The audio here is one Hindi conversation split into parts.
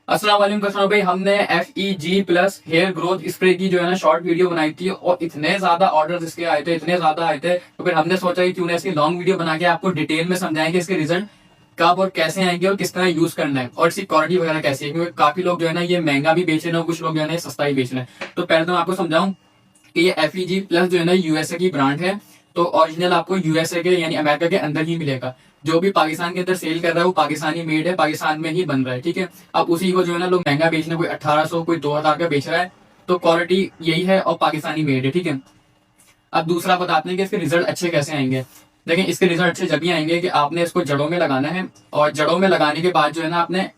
अस्सलाम वालेकुम कस्टमर भाई, हमने FEG plus hair growth spray की जो है ना शॉर्ट वीडियो बनाई थी और इतने ज्यादा ऑर्डर्स इसके आए थे, इतने ज्यादा आए थे, तो फिर हमने सोचा कि क्यों ना इसकी लॉन्ग वीडियो बना के आपको डिटेल में समझाएंगे इसके रिजल्ट कब और कैसे आएंगे और किस तरह यूज करना है और इसकी क्वालिटी वगैरह कैसी है, क्योंकि काफी लोग जो है ना ये महंगा भी बेच रहे हैं और कुछ लोग जो है ना ये सस्ता ही बेच रहे हैं। तो पहले तो मैं आपको समझाऊं कि ये FEG प्लस जो है ना यूएसए की ब्रांड है, तो ओरिजिनल आपको यूएसए के यानी अमेरिका के अंदर ही मिलेगा। जो भी पाकिस्तान के अंदर सेल कर रहा है वो पाकिस्तानी मेड है, पाकिस्तान में ही बन रहा है, ठीक है। अब उसी को जो है ना लोग महंगा बेच रहे हैं, कोई 1800 कोई 2000 का बेच रहा है, तो क्वालिटी यही है और पाकिस्तानी मेड है, ठीक है। अब दूसरा बताते हैं कि इसके रिजल्ट अच्छे कैसे आएंगे। देखें, इसके रिजल्ट अच्छे जब भी आएंगे कि आपने इसको जड़ों में लगाना है, और जड़ों में लगाने के बाद जो है ना आपने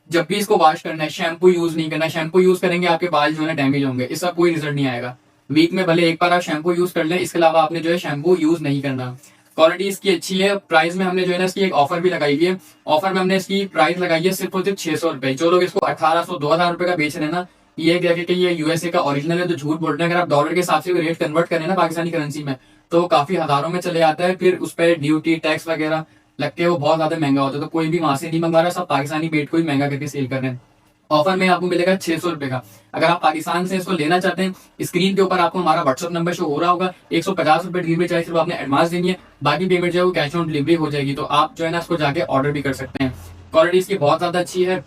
जब भी इसको वॉश करना है, शैम्पू यूज नहीं करना है। शैम्पू यूज करेंगे आपके बाल जो है ना डैमेज होंगे, इसका कोई रिजल्ट नहीं आएगा। वीक में भले एक बार आप शैम्पू यूज कर लें, इसके अलावा आपने जो है शैम्पू यूज नहीं करना। क्वालिटी इसकी अच्छी है। प्राइस में हमने जो है ना इसकी एक ऑफर भी लगाई हुई है। ऑफर में हमने इसकी प्राइस लगाई है सिर्फ और सिर्फ 600 रुपए। जो लोग इसको 1800 2000 रुपए का बेच रहे हैं ना, ये कह के कि ये यूएसए का ओरिजिनल है, तो झूठ बोल रहे हैं। अगर आप डॉलर के हिसाब से रेट कन्वर्ट करें ना पाकिस्तानी करेंसी में, तो काफी हजारों में चले जाता है। फिर उस पर ड्यूटी टैक्स वगैरह लगते हैं, वो बहुत ज्यादा महंगा होता है। तो कोई भी वहां से नहीं मंगा रहा, सब पाकिस्तानी बेट को ही महंगा करके सेल कर रहे हैं। ऑफर में आपको मिलेगा 600 रुपए का। अगर आप पाकिस्तान से इसको लेना चाहते हैं, स्क्रीन के ऊपर आपको हमारा व्हाट्सअप नंबर शो हो रहा होगा। 150 रुपए डिलीवरी चार्ज सिर्फ आपने एडवांस देनी है, बाकी पेमेंट जो है वो कैश ऑन डिलीवरी हो जाएगी। तो आप जो है ना इसको जाके ऑर्डर भी कर सकते हैं। क्वालिटी इसकी बहुत ज्यादा अच्छी है,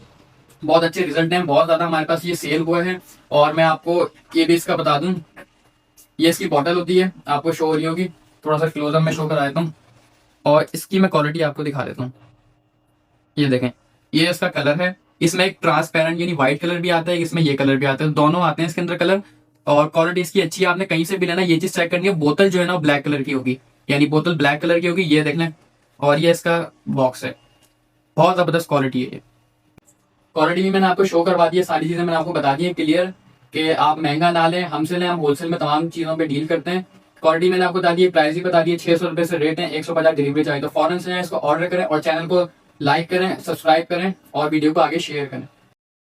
बहुत अच्छे रिजल्ट हैं, बहुत ज्यादा हमारे पास ये सेल हुआ है। और मैं आपको ये भी इसका बता दूं, ये इसकी बॉटल होती है, आपको शो हो रही होगी, थोड़ा सा क्लोजअप में शो करा देता हूँ और इसकी मैं क्वालिटी आपको दिखा देता हूँ। ये देखें, ये इसका कलर है। इसमें एक ट्रांसपेरेंट यानी व्हाइट कलर भी आता है, इसमें ये कलर भी आता है, दोनों आते हैं इसके अंदर कलर। और क्वालिटी इसकी अच्छी है। आपने कहीं से भी लेना, ये चीज चेक करनी है, बोतल जो है ना ब्लैक कलर की होगी, यानी बोतल ब्लैक कलर की होगी, ये देख लें। और ये इसका बॉक्स है, बहुत जबरदस्त क्वालिटी है। ये क्वालिटी भी मैंने आपको शो करवा दी है, सारी चीजें मैंने आपको बता दी है क्लियर, कि आप महंगा ना लें, हमसे लें, हम होलसेल में तमाम चीजों पे डील करते हैं। क्वालिटी मैंने आपको बता दी है, प्राइस भी बता दी है, 600 रुपए से रेट है, 150 डिलीवरी चाहिए। तो फौरन से इसको ऑर्डर करें और चैनल को लाइक करें, सब्सक्राइब करें और वीडियो को आगे शेयर करें।